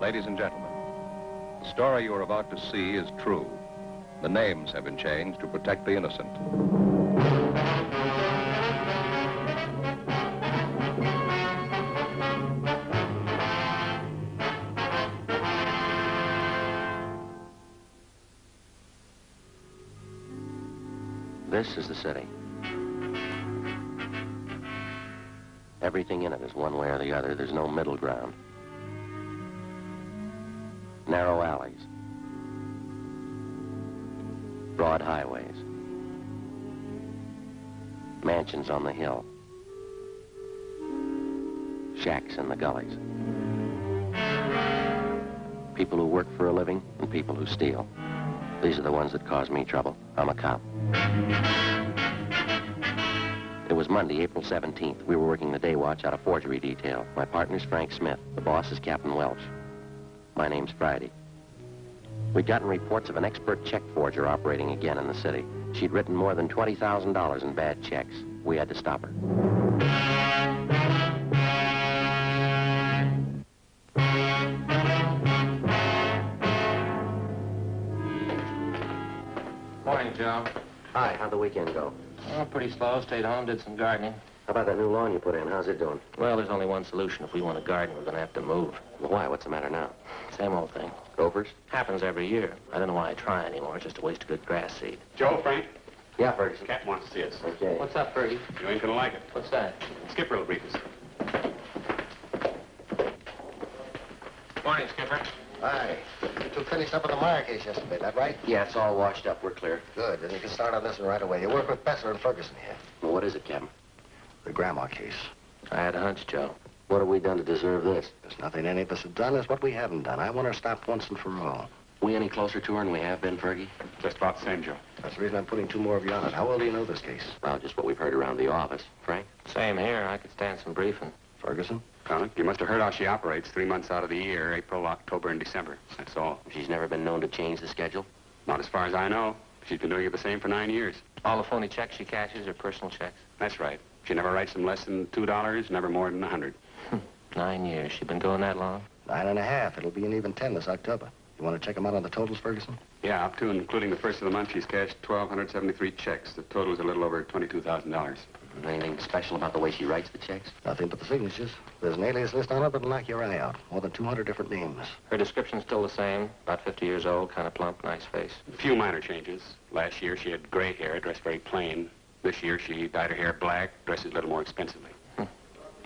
Ladies and gentlemen, the story you are about to see is true. The names have been changed to protect the innocent. This is the city. Everything in it is one way or the other. There's no middle ground. Narrow alleys. Broad highways. Mansions on the hill. Shacks in the gullies. People who work for a living and people who steal. These are the ones that cause me trouble. I'm a cop. It was Monday, April 17th. We were working the day watch out of forgery detail. My partner's Frank Smith. The boss is Captain Welch. My name's Friday. We'd gotten reports of an expert check forger operating again in the city. She'd written more than $20,000 in bad checks. We had to stop her. Morning, Joe. Hi, how'd the weekend go? Oh, pretty slow. Stayed home, did some gardening. How about that new lawn you put in? How's it doing? Well, there's only one solution. If we want to garden, we're going to have to move. Well, why? What's the matter now? Same old thing. Gophers? Happens every year. I don't know why I try anymore. It's just a waste of good grass seed. Joe, Frank? Yeah, Ferguson. Capt wants to see us. Okay. What's up, Fergie? You ain't gonna like it. What's that? Skipper will brief us. Morning, Skipper. Hi. You two finished up with the Meyer case yesterday, that right? Yeah, it's all washed up. We're clear. Good. Then you can start on this one right away. You work with Besser and Ferguson here. Well, what is it, Captain? The grandma case. I had a hunch, Joe. What have we done to deserve this? There's nothing any of us have done. It's what we haven't done. I want her stopped once and for all. We any closer to her than we have been, Fergie? Just about the same, Joe. That's the reason I'm putting two more of you on it. How well do you know this case? Well, just what we've heard around the office. Frank? Same here. I could stand some briefing. Ferguson? Colin, you must have heard how she operates 3 months out of the year, April, October, and December. That's all. She's never been known to change the schedule? Not as far as I know. She's been doing it the same for 9 years. All the phony checks she cashes are personal checks. That's right. She never writes them less than $2, never more than 100. 9 years. She been doing that long? 9.5. It'll be an even 10 this October. You want to check them out on the totals, Ferguson? Yeah, up to and including the first of the month, she's cashed 1,273 checks. The total is a little over $22,000. Anything special about the way she writes the checks? Nothing but the signatures. There's an alias list on it that'll knock your eye out. More than 200 different names. Her description's still the same. About 50 years old, kind of plump, nice face. A few minor changes. Last year, she had gray hair, dressed very plain. This year, she dyed her hair black, dresses a little more expensively.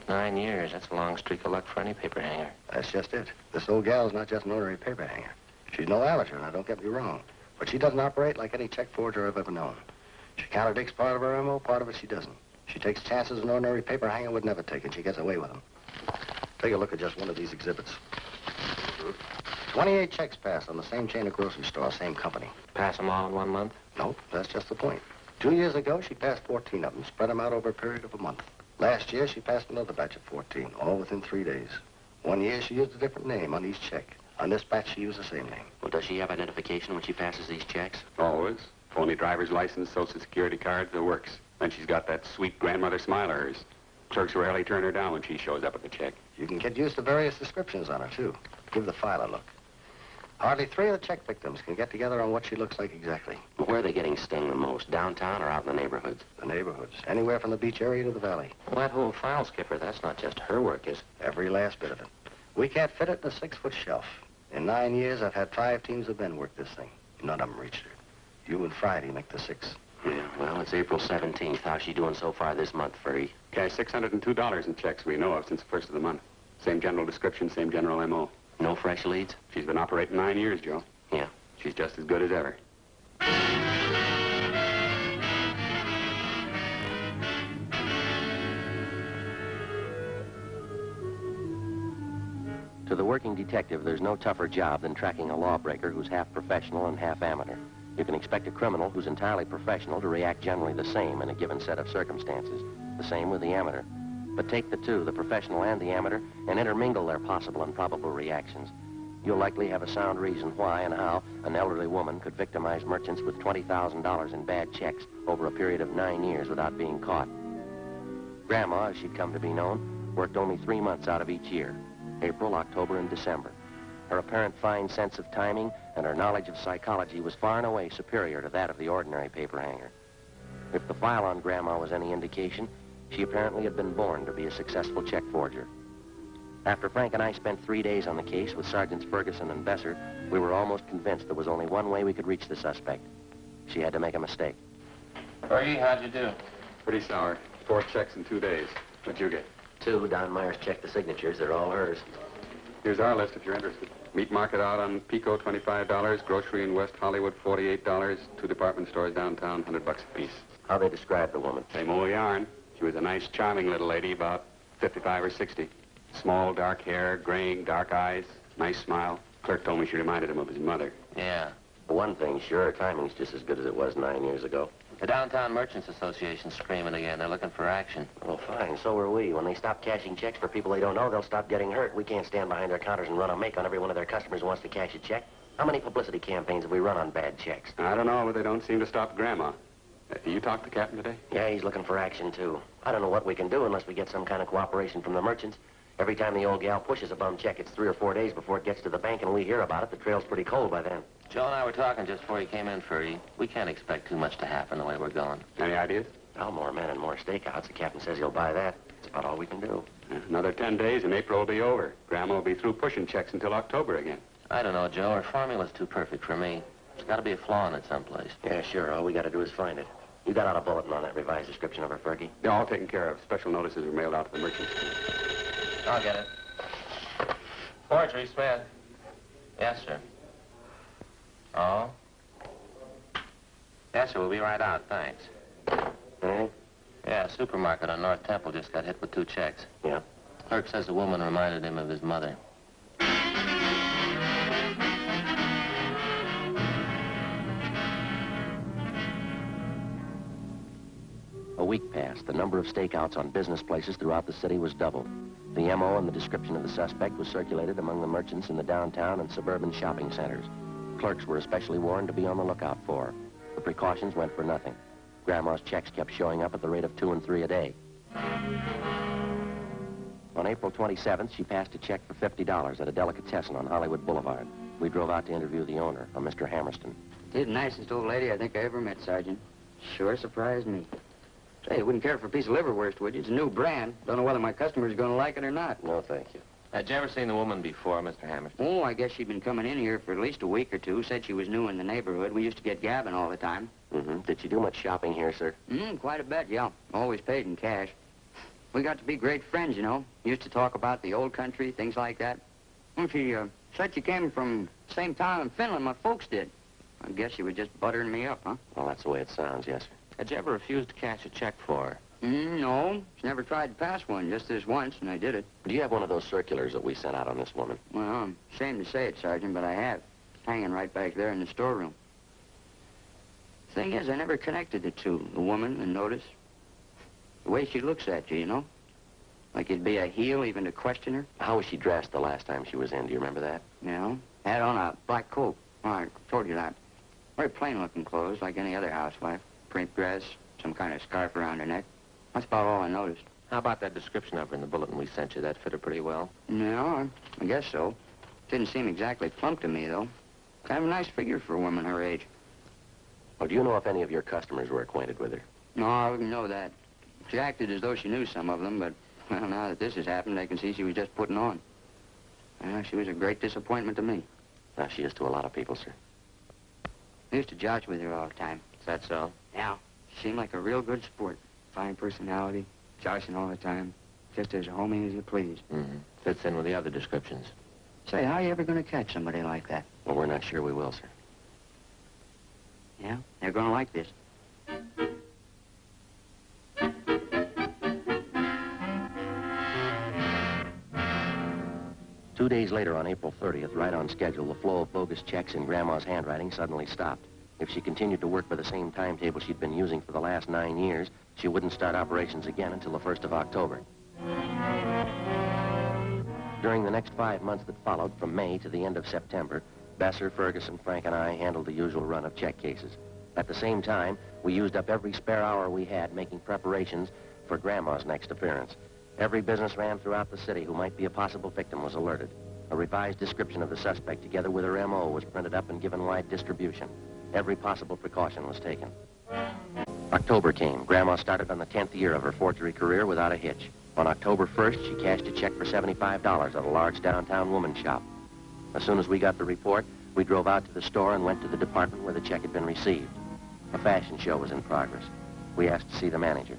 9 years. That's a long streak of luck for any paper hanger. That's just it. This old gal's not just an ordinary paper hanger. She's no amateur, now don't get me wrong. But she doesn't operate like any check forger I've ever known. She contradicts part of her MO, part of it she doesn't. She takes chances an ordinary paper hanger would never take, and she gets away with them. Take a look at just one of these exhibits. 28 checks passed on the same chain of grocery stores, same company. Pass them all in 1 month? Nope, that's just the point. 2 years ago, she passed 14 of them, spread them out over a period of a month. Last year, she passed another batch of 14, all within 3 days. 1 year, she used a different name on each check. On this batch, she used the same name. Well, does she have identification when she passes these checks? Always. Phony driver's license, social security card, the works. Then she's got that sweet grandmother smile of hers. Clerks rarely turn her down when she shows up with the check. You can get used to various descriptions on her, too. Give the file a look. Hardly 3 of the check victims can get together on what she looks like exactly. But where are they getting stung the most? Downtown or out in the neighborhoods? The neighborhoods. Anywhere from the beach area to the valley. Well, that whole file, Skipper, that's not just her work, is it? Every last bit of it. We can't fit it in a 6-foot shelf. In 9 years, I've had 5 teams of men work this thing. None of them reached her. You and Friday make the 6. Yeah, well, it's April 17th. How's she doing so far this month, Fergie? Cashed $602 in checks we know of since the first of the month. Same general description, same general MO. No fresh leads? She's been operating 9 years, Joe. Yeah. She's just as good as ever. To the working detective, there's no tougher job than tracking a lawbreaker who's half professional and half amateur. You can expect a criminal who's entirely professional to react generally the same in a given set of circumstances. The same with the amateur. But take the two, the professional and the amateur, and intermingle their possible and probable reactions. You'll likely have a sound reason why and how an elderly woman could victimize merchants with $20,000 in bad checks over a period of 9 years without being caught. Grandma, as she'd come to be known, worked only 3 months out of each year, April, October, and December. Her apparent fine sense of timing and her knowledge of psychology was far and away superior to that of the ordinary paper hanger. If the file on Grandma was any indication, she apparently had been born to be a successful check forger. After Frank and I spent 3 days on the case with Sergeants Ferguson and Besser, we were almost convinced there was only one way we could reach the suspect. She had to make a mistake. Fergie, how'd you do? Pretty sour. 4 checks in 2 days. What'd you get? 2. Don Myers checked the signatures. They're all hers. Here's our list if you're interested. Meat market out on Pico, $25. Grocery in West Hollywood, $48. 2 department stores downtown, $100 a piece. How they described the woman? Same old yarn. She was a nice, charming little lady, about 55 or 60. Small, dark hair, graying, dark eyes, nice smile. Clerk told me she reminded him of his mother. Yeah. For one thing, sure, her timing's just as good as it was 9 years ago. The Downtown Merchants Association's screaming again. They're looking for action. Well, fine, so are we. When they stop cashing checks for people they don't know, they'll stop getting hurt. We can't stand behind their counters and run a make on every one of their customers who wants to cash a check. How many publicity campaigns have we run on bad checks? I don't know, but they don't seem to stop Grandma. You talked to the captain today? Yeah, he's looking for action, too. I don't know what we can do unless we get some kind of cooperation from the merchants. Every time the old gal pushes a bum check, it's 3 or 4 days before it gets to the bank, and we hear about it. The trail's pretty cold by then. Joe and I were talking just before you came in, Fergie. We can't expect too much to happen the way we're going. Any ideas? Well, more men and more stakeouts. The captain says he'll buy that. That's about all we can do. Another 10 days and April will be over. Grandma will be through pushing checks until October again. I don't know, Joe. Her formula's too perfect for me. There's got to be a flaw in it someplace. Yeah, sure. All we got to do is find it. You got out a bulletin on that revised description of her, Fergie? They're all taken care of. Special notices were mailed out to the merchants. I'll get it. Forgery, Smith. Yes, sir. Oh? Yes, sir. We'll be right out. Thanks. Hmm? Yeah, supermarket on North Temple just got hit with 2 checks. Yeah. Clerk says the woman reminded him of his mother. A week passed. The number of stakeouts on business places throughout the city was doubled. The M.O. and the description of the suspect was circulated among the merchants in the downtown and suburban shopping centers. Clerks were especially warned to be on the lookout for her. The precautions went for nothing. Grandma's checks kept showing up at the rate of 2 and 3 a day. On April 27th, she passed a check for $50 at a delicatessen on Hollywood Boulevard. We drove out to interview the owner, a Mr. Hammerston. She's the nicest old lady I think I ever met, Sergeant. Sure surprised me. Say, you wouldn't care for a piece of liverwurst, would you? It's a new brand. Don't know whether my customers are going to like it or not. No, thank you. Had you ever seen the woman before, Mr. Hammerston? Oh, I guess she'd been coming in here for at least a week or 2. Said she was new in the neighborhood. We used to get gabbing all the time. Mm-hmm. Did she do much shopping here, sir? Quite a bit, yeah. Always paid in cash. We got to be great friends, you know. Used to talk about the old country, things like that. She said she came from the same town in Finland my folks did. I guess she was just buttering me up, huh? Well, that's the way it sounds, yes, sir. Had you ever refused to cash a check for her? No. She never tried to pass one, just this once, and I did it. Do you have one of those circulars that we sent out on this woman? Well, I'm ashamed to say it, Sergeant, but I have. It's hanging right back there in the storeroom. Thing is, I never connected the two, the woman and notice. The way she looks at you, you know? Like it'd be a heel even to question her. How was she dressed the last time she was in? Do you remember that? You know? Had on a black coat. Oh, I told you that. Very plain-looking clothes, like any other housewife. Print dress, some kind of scarf around her neck. That's about all I noticed. How about that description of her in the bulletin we sent you? That fit her pretty well? No, I guess so. Didn't seem exactly plump to me, though. Kind of a nice figure for a woman her age. Well, do you know if any of your customers were acquainted with her? No, I wouldn't know that. She acted as though she knew some of them, but, well, now that this has happened, I can see she was just putting on. She was a great disappointment to me. Now, she is to a lot of people, sir. I used to josh with her all the time. Is that so? Yeah. She seemed like a real good sport. Fine personality, joshing all the time. Just as homey as you please. Mm-hmm. Fits in with the other descriptions. Say, how are you ever going to catch somebody like that? Well, we're not sure we will, sir. Yeah? They're going to like this. Two days later, on April 30th, right on schedule, the flow of bogus checks in Grandma's handwriting suddenly stopped. If she continued to work by the same timetable she'd been using for the last 9 years, she wouldn't start operations again until the 1st of October. During the next 5 months that followed, from May to the end of September, Besser, Ferguson, Frank, and I handled the usual run of check cases. At the same time, we used up every spare hour we had making preparations for Grandma's next appearance. Every businessman throughout the city who might be a possible victim was alerted. A revised description of the suspect, together with her M.O., was printed up and given wide distribution. Every possible precaution was taken. October came. Grandma started on the 10th year of her forgery career without a hitch. On October 1st, she cashed a check for $75 at a large downtown woman's shop. As soon as we got the report, we drove out to the store and went to the department where the check had been received. A fashion show was in progress. We asked to see the manager.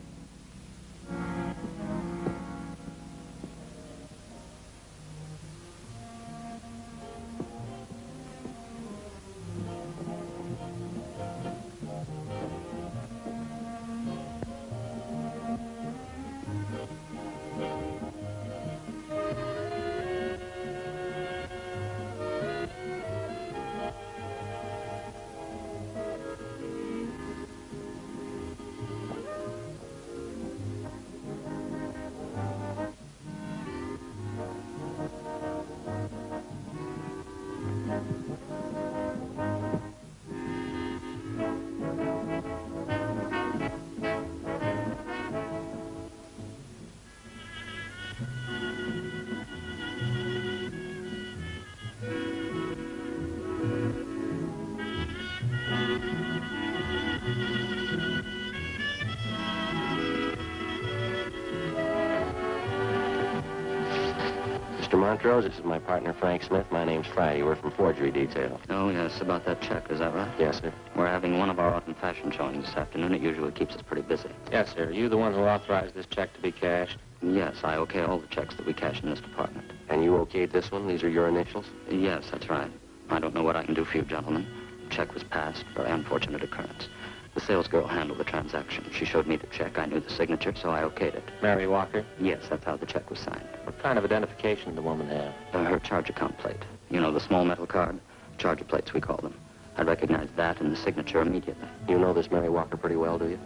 Mr. Montrose, this is my partner, Frank Smith. My name's Friday. We're from Forgery Detail. Oh, yes, about that check, is that right? Yes, sir. We're having one of our autumn fashion showings this afternoon. It usually keeps us pretty busy. Yes, sir. Are you the one who authorized this check to be cashed? Yes, I okay all the checks that we cash in this department. And you okayed this one? These are your initials? Yes, that's right. I don't know what I can do for you, gentlemen. The check was passed. Very unfortunate occurrence. The sales girl handled the transaction. She showed me the check. I knew the signature, so I okayed it. Mary Walker? Yes, that's how the check was signed. What kind of identification did the woman have? Her charge account plate. You know, the small metal card? Charger plates, we call them. I recognized that and the signature immediately. You know this Mary Walker pretty well, do you?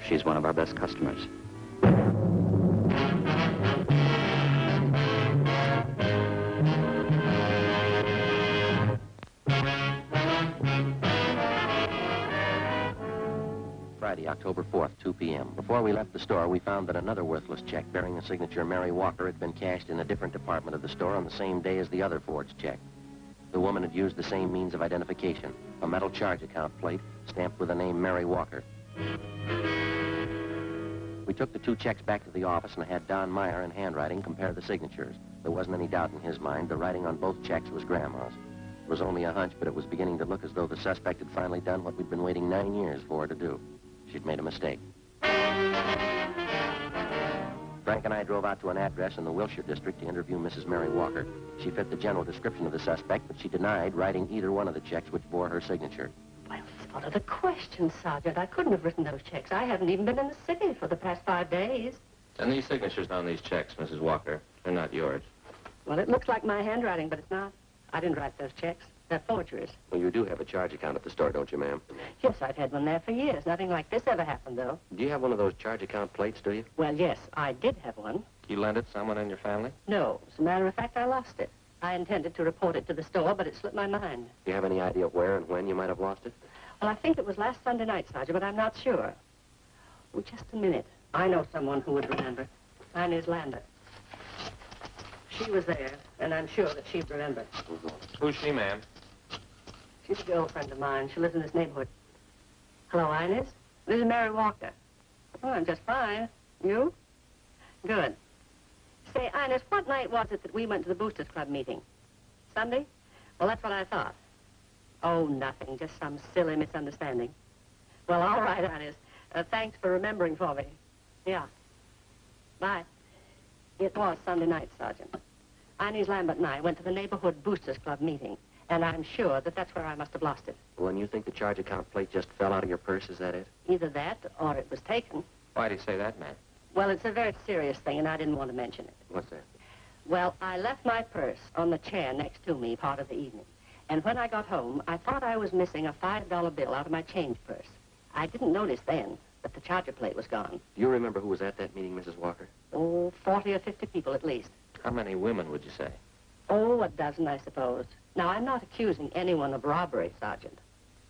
She's one of our best customers. Friday, October 4th, 2 p.m. Before we left the store, we found that another worthless check bearing the signature Mary Walker had been cashed in a different department of the store on the same day as the other forged check. The woman had used the same means of identification, a metal charge account plate stamped with the name Mary Walker. We took the two checks back to the office and had Don Meyer in handwriting compare the signatures. There wasn't any doubt in his mind. The writing on both checks was Grandma's. It was only a hunch, but it was beginning to look as though the suspect had finally done what we'd been waiting 9 years for her to do. She'd made a mistake. Frank and I drove out to an address in the Wilshire district to interview Mrs. Mary Walker. She fit the general description of the suspect, but she denied writing either one of the checks which bore her signature. Well, what are the questions, Sergeant? I couldn't have written those checks. I haven't even been in the city for the past 5 days. And these signatures on these checks, Mrs. Walker, they're not yours. Well, it looks like my handwriting, but it's not. I didn't write those checks. They're forgeries. Well, you do have a charge account at the store, don't you, ma'am? Yes, I've had one there for years. Nothing like this ever happened, though. Do you have one of those charge account plates, do you? Well, yes, I did have one. You lent it to someone in your family? No, as a matter of fact, I lost it. I intended to report it to the store, but it slipped my mind. Do you have any idea where and when you might have lost it? Well, I think it was last Sunday night, Sergeant, but I'm not sure. Oh, just a minute. I know someone who would remember. Inez Lander. She was there, and I'm sure that she'd remember. Who's she, ma'am? She's a girlfriend of mine. She lives in this neighborhood. Hello, Inez. This is Mary Walker. Oh, I'm just fine. You? Good. Say, Inez, what night was it that we went to the Boosters Club meeting? Sunday? Well, that's what I thought. Oh, nothing. Just some silly misunderstanding. Well, all right, Inez. Thanks for remembering for me. Yeah. Bye. It was Sunday night, Sergeant. Inez Lambert and I went to the neighborhood Boosters Club meeting. And I'm sure that that's where I must have lost it. Well, and you think the charge account plate just fell out of your purse, is that it? Either that or it was taken. Why do you say that, ma'am? Well, it's a very serious thing, and I didn't want to mention it. What's that? Well, I left my purse on the chair next to me part of the evening. And when I got home, I thought I was missing a $5 bill out of my change purse. I didn't notice then that the charger plate was gone. Do you remember who was at that meeting, Mrs. Walker? Oh, 40 or 50 people at least. How many women would you say? Oh, a dozen, I suppose. Now, I'm not accusing anyone of robbery, Sergeant.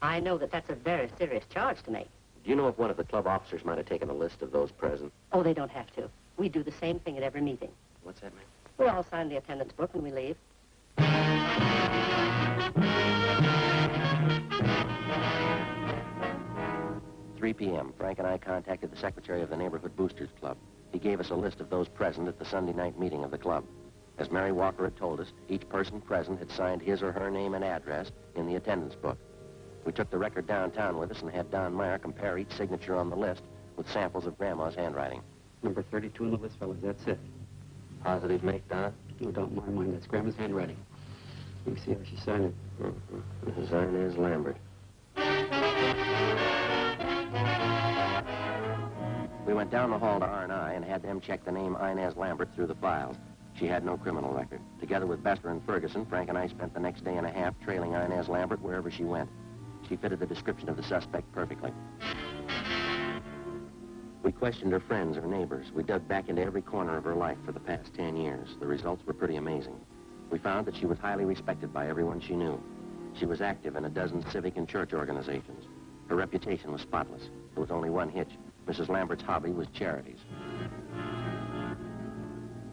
I know that that's a very serious charge to make. Do you know if one of the club officers might have taken a list of those present? Oh, they don't have to. We do the same thing at every meeting. What's that, ma'am? We all sign the attendance book when we leave. 3 p.m., Frank and I contacted the secretary of the Neighborhood Boosters Club. He gave us a list of those present at the Sunday night meeting of the club. As Mary Walker had told us, each person present had signed his or her name and address in the attendance book. We took the record downtown with us and had Don Meyer compare each signature on the list with samples of Grandma's handwriting. Number 32 on the list, fellas. That's it. Positive make, Don? No doubt in my mind. That's Grandma's handwriting. Let me see how she signed it. Mrs. Inez Lambert. We went down the hall to R&I and had them check the name Inez Lambert through the files. She had no criminal record. Together with Bester and Ferguson, Frank and I spent the next day and a half trailing Inez Lambert wherever she went. She fitted the description of the suspect perfectly. We questioned her friends, her neighbors. We dug back into every corner of her life for the past 10 years. The results were pretty amazing. We found that she was highly respected by everyone she knew. She was active in a dozen civic and church organizations. Her reputation was spotless. There was only one hitch. Mrs. Lambert's hobby was charities.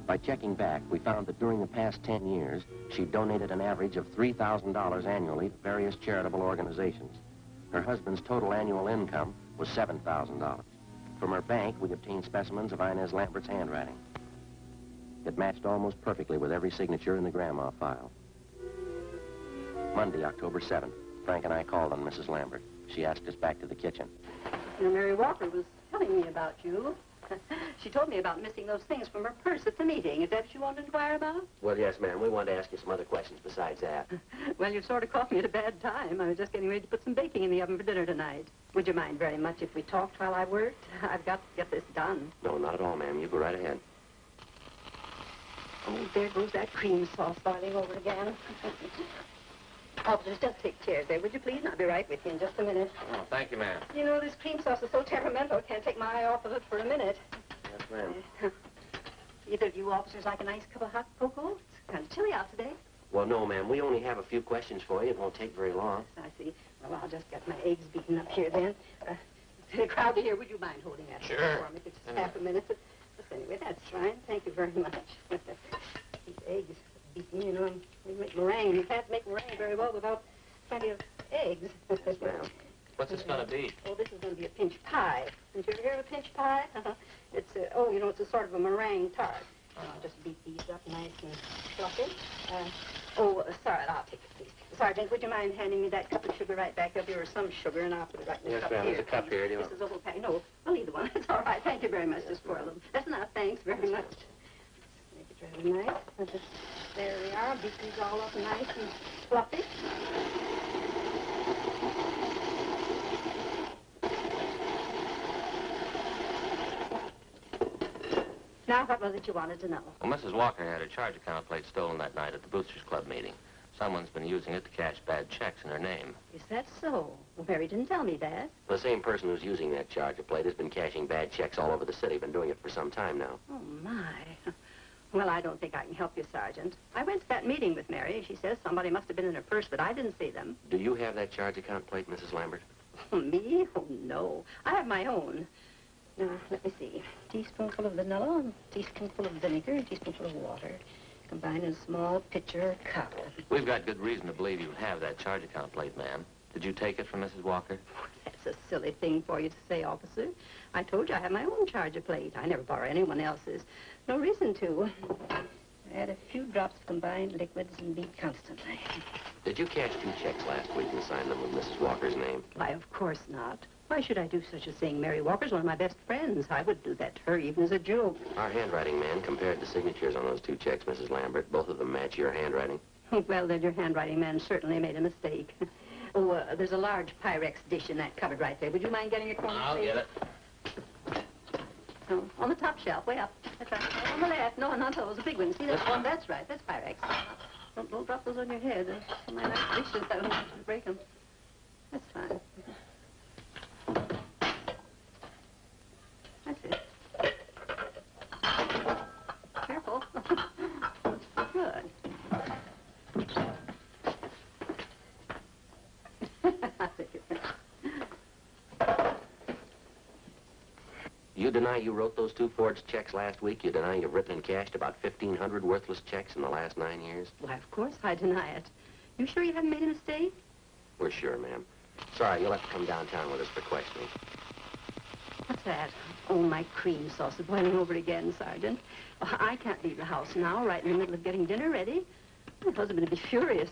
By checking back, we found that during the past 10 years, she donated an average of $3,000 annually to various charitable organizations. Her husband's total annual income was $7,000. From her bank, we obtained specimens of Inez Lambert's handwriting. It matched almost perfectly with every signature in the Grandma file. Monday, October 7th, Frank and I called on Mrs. Lambert. She asked us back to the kitchen. You know, Mary Walker was telling me about you. She told me about missing those things from her purse at the meeting. Is that what you want to inquire about? Well, yes, ma'am. We wanted to ask you some other questions besides that. Well, you sort of caught me at a bad time. I was just getting ready to put some baking in the oven for dinner tonight. Would you mind very much if we talked while I worked? I've got to get this done. No, not at all, ma'am. You go right ahead. Oh, there goes that cream sauce boiling over again. Officers, just take chairs there, would you please? And I'll be right with you in just a minute. Oh, thank you, ma'am. You know, this cream sauce is so temperamental, I can't take my eye off of it for a minute. Yes, ma'am. Either of you officers like a nice cup of hot cocoa? It's kind of chilly out today. Well, no, ma'am. We only have a few questions for you. It won't take very long. I see. Well, I'll just get my eggs beaten up here then. The crowd here, would you mind holding that Sure. for me? It's just half a minute. But anyway, that's fine. Thank you very much. These eggs beaten, you know, we make meringue. You can't make meringue very well without plenty of eggs. Yes, ma'am. What's this going to be? Oh, this is going to be a pinch pie. Did you ever hear of a pinch pie? It's you know, it's a sort of a meringue tart. I'll just beat these up nice and fluffy. Sorry, I'll take it, please. Sergeant, would you mind handing me that cup of sugar right back up here, or some sugar, and I'll put it right in the Yes, cup ma'am. here. There's a cup here. Do you This is a whole pack. No, I'll leave the one. It's all right. Thank you very much. Yes, Just pour a little. That's enough. Thanks very much. Make it rather nice. There we are. Beat these all up nice and fluffy. Now, what was it you wanted to know? Well, Mrs. Walker had her charge account plate stolen that night at the Boosters Club meeting. Someone's been using it to cash bad checks in her name. Is that so? Well, Mary didn't tell me that. The same person who's using that charger plate has been cashing bad checks all over the city. Been doing it for some time now. Oh, my. Well, I don't think I can help you, Sergeant. I went to that meeting with Mary. She says somebody must have been in her purse, but I didn't see them. Do you have that charge account plate, Mrs. Lambert? Me? Oh, no. I have my own. Now, let me see. Teaspoonful of vanilla, teaspoonful of vinegar, teaspoonful of water, combined in a small pitcher or cup. We've got good reason to believe you have that charge account plate, ma'am. Did you take it from Mrs. Walker? That's a silly thing for you to say, officer. I told you I have my own charger plate. I never borrow anyone else's. No reason to. Add a few drops of combined liquids and beat constantly. Did you cash 2 checks last week and sign them with Mrs. Walker's name? Why, of course not. Why should I do such a thing? Mary Walker's one of my best friends. I would do that to her even as a joke. Our handwriting man compared the signatures on those 2 checks, Mrs. Lambert. Both of them match your handwriting. Well, then your handwriting man certainly made a mistake. There's a large Pyrex dish in that cupboard right there. Would you mind getting a corner, I'll please? get it. Oh, on the top shelf, way up. That's right. On the left. No, not those. The big ones. See, that's one. That's right. That's Pyrex. Don't drop those on your head. They're my nice dishes. I don't want you to break them. That's fine. That's it. Careful. Good. You deny you wrote those 2 forged checks last week? You deny you've written and cashed about 1,500 worthless checks in the last 9 years? Why, of course I deny it. You sure you haven't made a mistake? We're sure, ma'am. Sorry, you'll have to come downtown with us for questioning. What's that? Oh, my cream sauce is boiling over again, Sergeant. Oh, I can't leave the house now, right in the middle of getting dinner ready. My husband would be furious.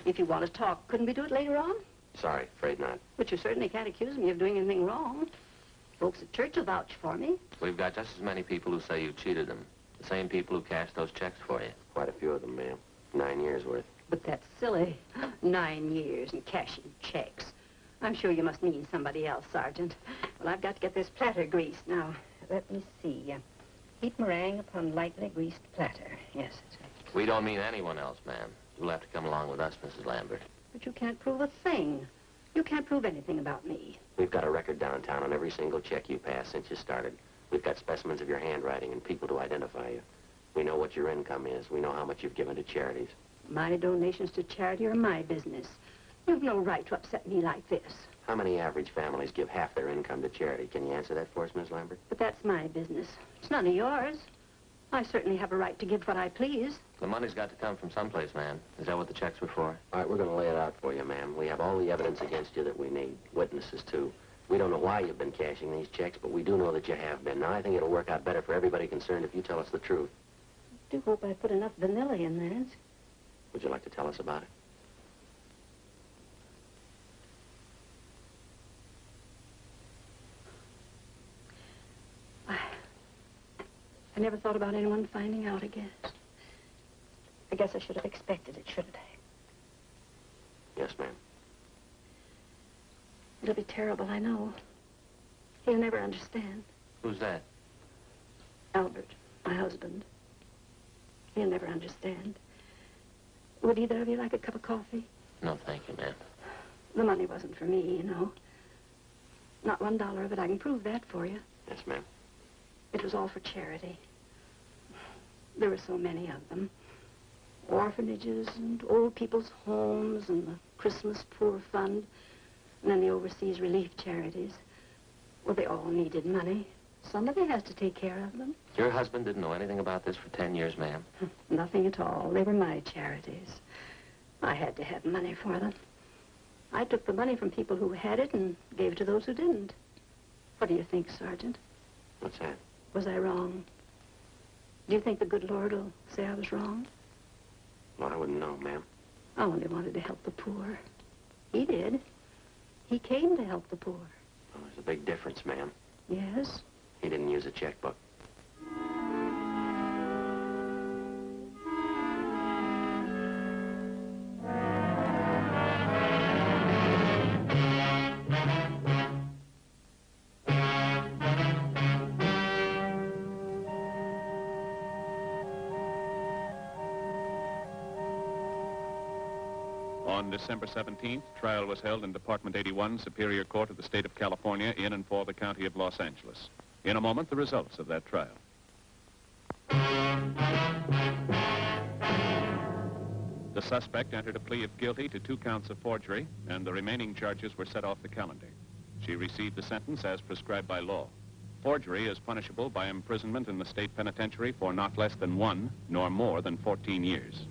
If you want to talk, couldn't we do it later on? Sorry, afraid not. But you certainly can't accuse me of doing anything wrong. Folks at church will vouch for me. We've got just as many people who say you cheated them. The same people who cashed those checks for you. Quite a few of them, ma'am. 9 years worth. But that's silly. 9 years and cashing checks. I'm sure you must mean somebody else, Sergeant. Well, I've got to get this platter greased now. Let me see. Heat meringue upon lightly greased platter. Yes, that's right. We don't mean anyone else, ma'am. You'll have to come along with us, Mrs. Lambert. But you can't prove a thing. You can't prove anything about me. We've got a record downtown on every single check you passed since you started. We've got specimens of your handwriting and people to identify you. We know what your income is. We know how much you've given to charities. My donations to charity are my business. You've no right to upset me like this. How many average families give half their income to charity? Can you answer that for us, Miss Lambert? But that's my business. It's none of yours. I certainly have a right to give what I please. The money's got to come from someplace, ma'am. Is that what the checks were for? All right, we're going to lay it out for you, ma'am. We have all the evidence against you that we need. Witnesses, too. We don't know why you've been cashing these checks, but we do know that you have been. Now, I think it'll work out better for everybody concerned if you tell us the truth. I do hope I put enough vanilla in that. Would you like to tell us about it? I never thought about anyone finding out, I guess. I guess I should have expected it, shouldn't I? Yes, ma'am. It'll be terrible, I know. He'll never understand. Who's that? Albert, my husband. He'll never understand. Would either of you like a cup of coffee? No, thank you, ma'am. The money wasn't for me, you know. Not $1 of it. I can prove that for you. Yes, ma'am. It was all for charity. There were so many of them. Orphanages and old people's homes and the Christmas Poor Fund. And then the overseas relief charities. Well, they all needed money. Somebody has to take care of them. Your husband didn't know anything about this for 10 years, ma'am? Nothing at all. They were my charities. I had to have money for them. I took the money from people who had it and gave it to those who didn't. What do you think, Sergeant? What's that? Was I wrong? Do you think the good Lord will say I was wrong? Well, I wouldn't know, ma'am. I only wanted to help the poor. He did. He came to help the poor. Well, there's a big difference, ma'am. Yes? He didn't use a checkbook. On December 17th, trial was held in Department 81, Superior Court of the State of California, in and for the County of Los Angeles. In a moment, the results of that trial. The suspect entered a plea of guilty to 2 counts of forgery, and the remaining charges were set off the calendar. She received the sentence as prescribed by law. Forgery is punishable by imprisonment in the state penitentiary for not less than 1, nor more than 14 years.